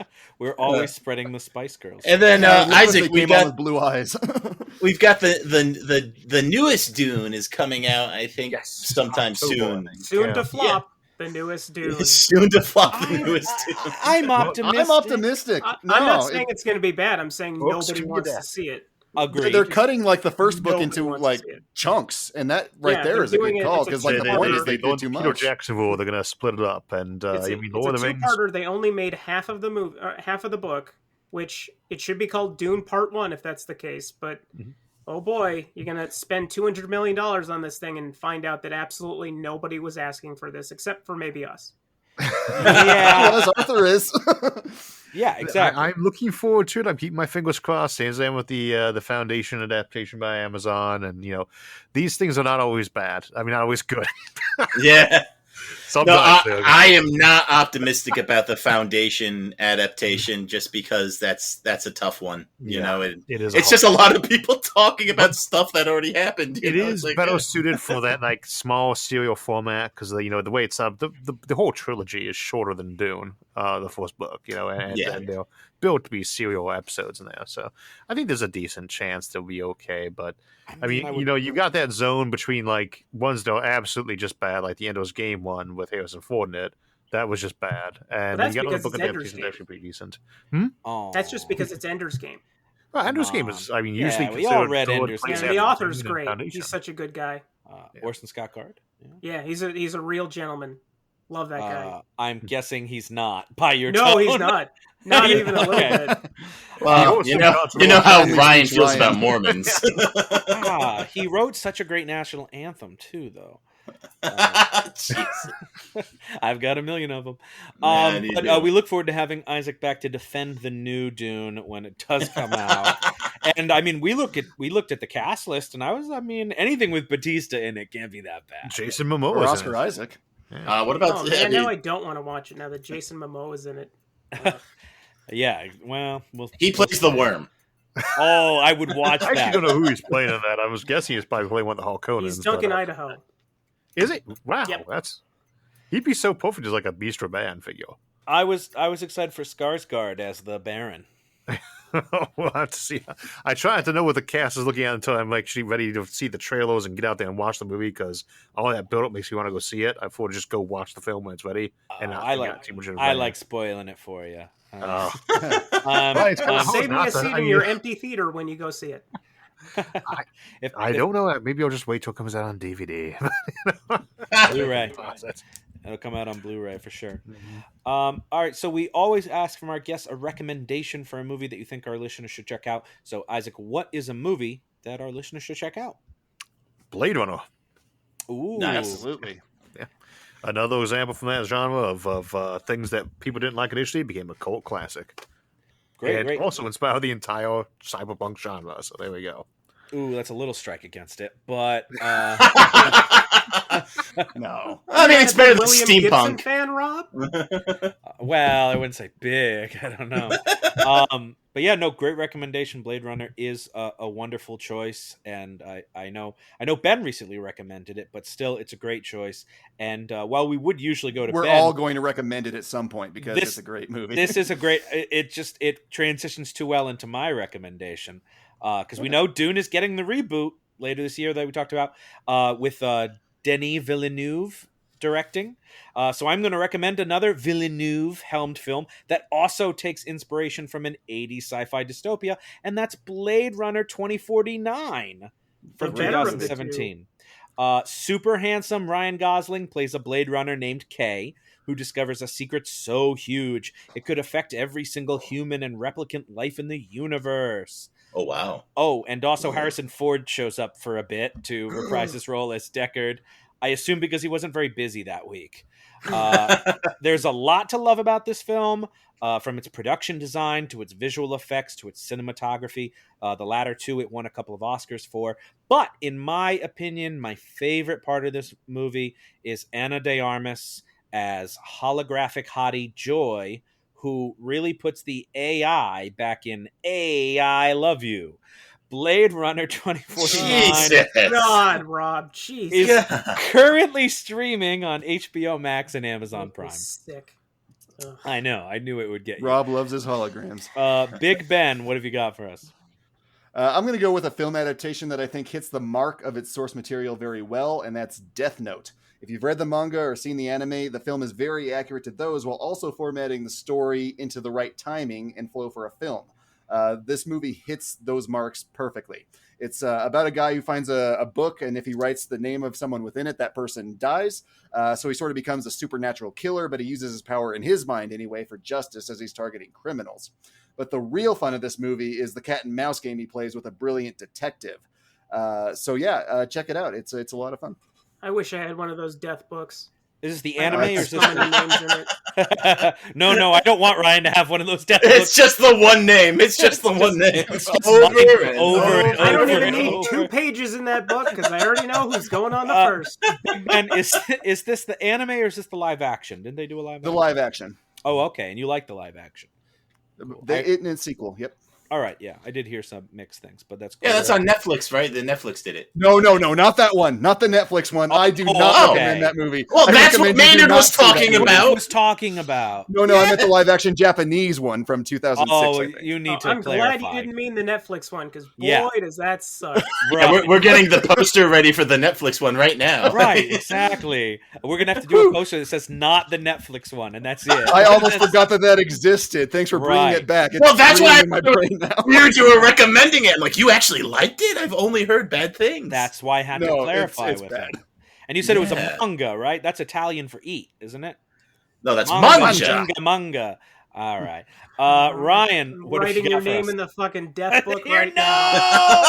We're always spreading the Spice Girls. And then Yeah, look what Isaac, they we came on got with blue eyes. we've got the newest Dune is coming out. I think sometime October, soon. I think. Soon Yeah. to flop. The newest Dune. Soon to flop the newest Dune. I'm optimistic. I'm optimistic. I'm No, not saying it's going to be bad. I'm saying Books nobody can wants get to that. see it. Agreed. they're cutting like the first book Nobody into wants to like see it. chunks, and that right Yeah, there they're is a doing good it- call it's a because like the two-parter. point is they go did too Peter much. Jackson rule. They're going to split it up, and It's I mean, a Lord of the Rings. two-parter. They only made half of the movie, half of the book, which it should be called Dune Part 1 if that's the case. But oh boy, you're gonna spend $200 million on this thing and find out that absolutely nobody was asking for this except for maybe us. Yeah. Well, as Arthur is. Yeah, exactly. I'm looking forward to it. I'm keeping my fingers crossed. Same thing with the Foundation adaptation by Amazon, and these things are not always bad. I mean, not always good. Yeah. Sometimes I am not optimistic about the Foundation adaptation just because that's a tough one. You know, it is. It's just a lot of people talking about stuff that already happened. It is like, better suited for that like small serial format because the way it's up. The whole trilogy is shorter than Dune, the first book. And they're built to be serial episodes in there. So I think there's a decent chance they'll be okay. But I mean, you got that zone between like ones that are absolutely just bad, like the Ender's Game one with Harrison Ford in it. That was just bad. And that's you got because book it's of Ender's that Game. actually pretty decent. That's just because it's Ender's Game. Well, Ender's Game is, I mean, usually we all read considered Ender's Game. And the author's great. He's such a good guy. Orson Scott Card. Yeah, he's a real gentleman. Love that guy. I'm guessing he's not by your No, tone. he's not. Not even a little bit. Well, you know how Ryan feels about Mormons. He wrote such a great national anthem too, though. I've got a million of them. But we look forward to having Isaac back to defend the new Dune when it does come out. And I mean, we looked at the cast list, and anything with Batista in it can't be that bad. Jason Momoa, or Oscar Isaac. Yeah. What about? Oh man, now I don't want to watch it now that Jason Momoa is in it. Yeah, well, he plays the worm. Oh, I would watch that. I actually don't know who he's playing in that. I was guessing he's probably playing one of the Hulk Conans. He's Duncan Idaho. Is it? Wow, Yep. He'd be so perfect as like a Beast Raban figure. I was excited for Skarsgård as the Baron. We'll have to see. I try not to know what the cast is looking at until I'm actually ready to see the trailers and get out there and watch the movie because all that build-up makes me want to go see it. I prefer to just go watch the film when it's ready. And I like spoiling it for you. Save me a seat in your empty theater when you go see it. I don't know. Maybe I'll just wait till it comes out on DVD. Blu-ray. It'll come out on Blu-ray for sure. Mm-hmm. All right, so we always ask from our guests a recommendation for a movie that you think our listeners should check out. So, Isaac, what is a movie that our listeners should check out? Blade Runner. Ooh, Absolutely. Yeah. Another example from that genre of things that people didn't like initially became a cult classic. Great. Also inspired the entire cyberpunk genre. So there we go. Ooh, that's a little strike against it, but No. I mean, it's better than William steampunk. Gibson fan, Rob? well, I wouldn't say big. I don't know. But yeah, no, great recommendation. Blade Runner is a wonderful choice, and I know Ben recently recommended it, but still, it's a great choice. And while we would usually go to We're Ben, all going to recommend it at some point because it's a great movie. This is a great. It transitions too well into my recommendation because we know Dune is getting the reboot later this year that we talked about with Denis Villeneuve directing. So I'm going to recommend another Villeneuve-helmed film that also takes inspiration from an 80s sci-fi dystopia, and that's Blade Runner 2049 from 2017. Super handsome Ryan Gosling plays a Blade Runner named Kay, who discovers a secret so huge it could affect every single human and replicant life in the universe. Oh, wow. Oh, and also Harrison Ford shows up for a bit to reprise his role as Deckard. I assume because he wasn't very busy that week. There's a lot to love about this film, from its production design to its visual effects to its cinematography. The latter two it won a couple of Oscars for. But in my opinion, my favorite part of this movie is Ana de Armas as holographic hottie Joy, who really puts the AI back in I love you. Blade Runner 2049 God, Rob, jeez, is currently streaming on HBO Max and Amazon Prime. Sick. Ugh. I know. I knew it would get you. Rob loves his holograms. Big Ben, what have you got for us? I'm going to go with a film adaptation that I think hits the mark of its source material very well, and that's Death Note. If you've read the manga or seen the anime, the film is very accurate to those while also formatting the story into the right timing and flow for a film. This movie hits those marks perfectly. It's about a guy who finds a book, and if he writes the name of someone within it, that person dies. So he sort of becomes a supernatural killer, but he uses his power in his mind anyway for justice as he's targeting criminals. But the real fun of this movie is the cat and mouse game he plays with a brilliant detective. Check it out. It's a lot of fun. I wish I had one of those death books. Is this the anime or is So this many names in it. No, I don't want Ryan to have one of those death It's books. just the one name. It's just the one name. Over and over. I don't even need two 2 pages in that book because I already know who's going on the first. Ben, is this the anime or is this the live action? Didn't they do a live action? The live action. Oh, okay. And you like the live action. Cool. It in its sequel, yep. All right, yeah. I did hear some mixed things, but that's cool. Yeah, that's on Netflix, right? The Netflix did it. No, not that one. Not the Netflix one. I do not recommend that movie. Well, I that's what recommend you do Maynard not was see that talking movie. about. was talking about. No, I meant the live action Japanese one from 2006. Oh, I think. you need to I'm clarify. glad you didn't mean the Netflix one because boy, Yeah. does that suck. Yeah, we're getting the poster ready for the Netflix one right now. Right, exactly. We're going to have to do a poster that says not the Netflix one, and that's it. I almost forgot that existed. Thanks for bringing Right. it back. It's Well, that's why in my brain now. Weird you were recommending it. I'm like, you actually liked it? I've only heard bad things. That's why I had to No, clarify it's with bad. him. And you said it was Yeah. a manga, right? That's Italian for eat, isn't it? No, that's manga. Manga. All right. Ryan, I'm what have writing you your got for name us? in the fucking death book Here, right now.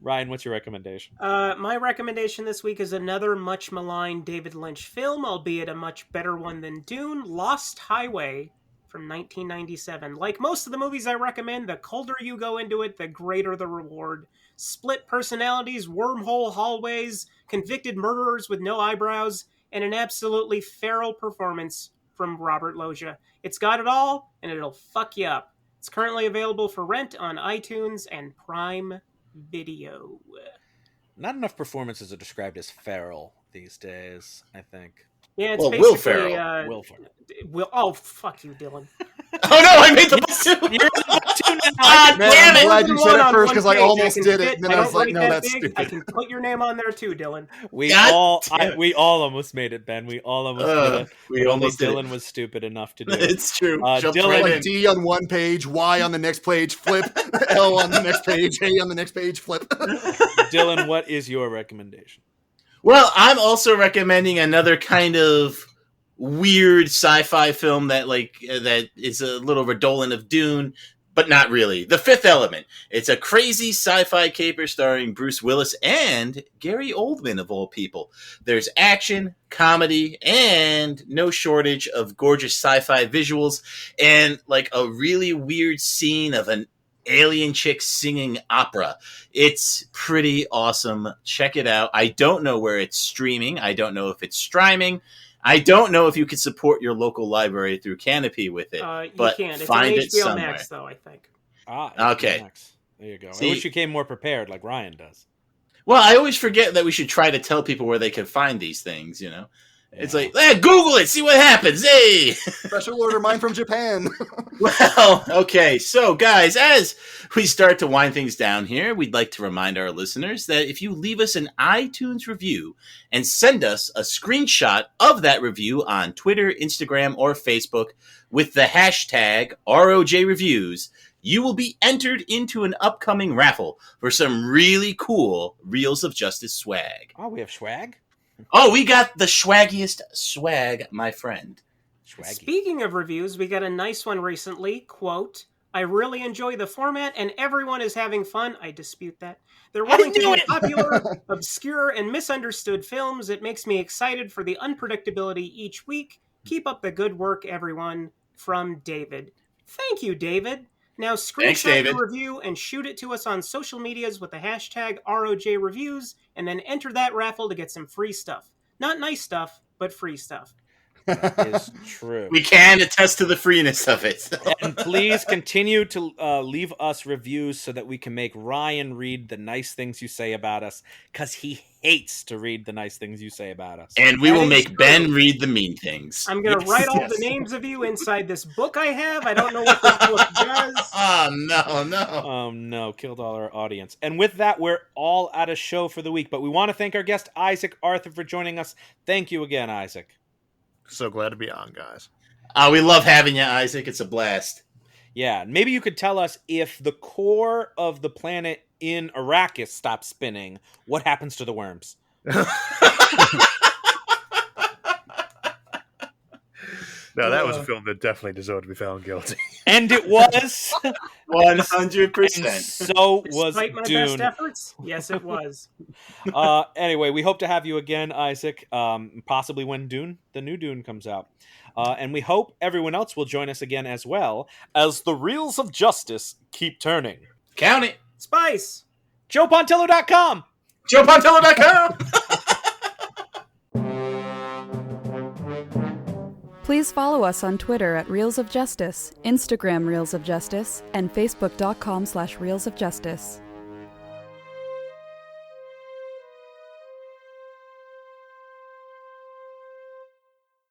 Ryan, what's your recommendation? My recommendation this week is another much maligned David Lynch film, albeit a much better one than Dune, Lost Highway from 1997. Like most of the movies I recommend, the colder you go into it, the greater the reward. Split personalities, wormhole hallways, convicted murderers with no eyebrows, and an absolutely feral performance from Robert Loggia. It's got it all, and it'll fuck you up. It's currently available for rent on iTunes and Prime Video. Not enough performances are described as feral these days, I think. Yeah, it's Well, basically Will Ferrell. Will Ferrell. Oh, fuck you, Dylan. Oh no, I made the book too. You're the two now. Ah, Man, damn I'm it. glad you said it first because I almost did it, fit. and then I I was don't like, write no, that that's big. I stupid. can put your name on there too, Dylan. We God all damn it. almost made it, Ben. We all almost did it. We But only almost did Dylan it. was stupid enough to do it. It's true. Jumped Dylan, right Like in. D on one page, Y on the next page, flip, L on the next page, A on the next page, flip. Dylan, what is your recommendation? Well, I'm also recommending another kind of weird sci-fi film that that is a little redolent of Dune, but not really. The Fifth Element. It's a crazy sci-fi caper starring Bruce Willis and Gary Oldman, of all people. There's action, comedy, and no shortage of gorgeous sci-fi visuals, and like a really weird scene of an alien chick singing opera. It's pretty awesome. Check it out. I don't know where it's streaming. I don't know if it's streaming. I don't know if you can support your local library through Canopy with it, You but can't. It's find on it HBO somewhere. Max, though, I think. Okay. Max. There you go. See- I wish you came more prepared like Ryan does. Well, I always forget that we should try to tell people where they can find these things, you know? It's Yeah. like, Google it, see what happens, hey! Special order, mine from Japan. Well, okay, so guys, as we start to wind things down here, we'd like to remind our listeners that if you leave us an iTunes review and send us a screenshot of that review on Twitter, Instagram, or Facebook with the hashtag ROJ Reviews, you will be entered into an upcoming raffle for some really cool Reels of Justice swag. Oh, we have swag? Oh, we got the swaggiest swag, my friend. Swaggy. Speaking of reviews, we got a nice one recently. Quote, I really enjoy the format and everyone is having fun. I dispute that. They're willing to do popular, obscure, and misunderstood films. It makes me excited for the unpredictability each week. Keep up the good work, everyone. From David. Thank you, David. Now screenshot David. your review and shoot it to us on social medias with the hashtag ROJ Reviews, and then enter that raffle to get some free stuff. Not nice stuff, but free stuff. Is true. We can attest to the freeness of it. And please continue to leave us reviews so that we can make Ryan read the nice things you say about us, because he hates to read the nice things you say about us. And we That will is make true. Ben read the mean things. I'm going to Yes, write all yes. the names of you inside this book I have. I don't know what this book does. Oh, no. Oh no, killed all our audience. And with that, we're all out of show for the week. But we want to thank our guest, Isaac Arthur, for joining us. Thank you again, Isaac. So glad to be on, guys. We love having you, Isaac. It's a blast. Yeah, maybe you could tell us if the core of the planet in Arrakis stops spinning, what happens to the worms? No, that was a film that definitely deserved to be found guilty. And it was. 100%. And so was Despite my Dune. best efforts, yes, it was. Anyway, we hope to have you again, Isaac, possibly when the new Dune comes out. And we hope everyone else will join us again as well, as the Reels of Justice keep turning. Count it. Spice. JoePontillo.com. JoePontillo.com. Please follow us on Twitter at Reels of Justice, Instagram Reels of Justice, and Facebook.com/Reels of Justice.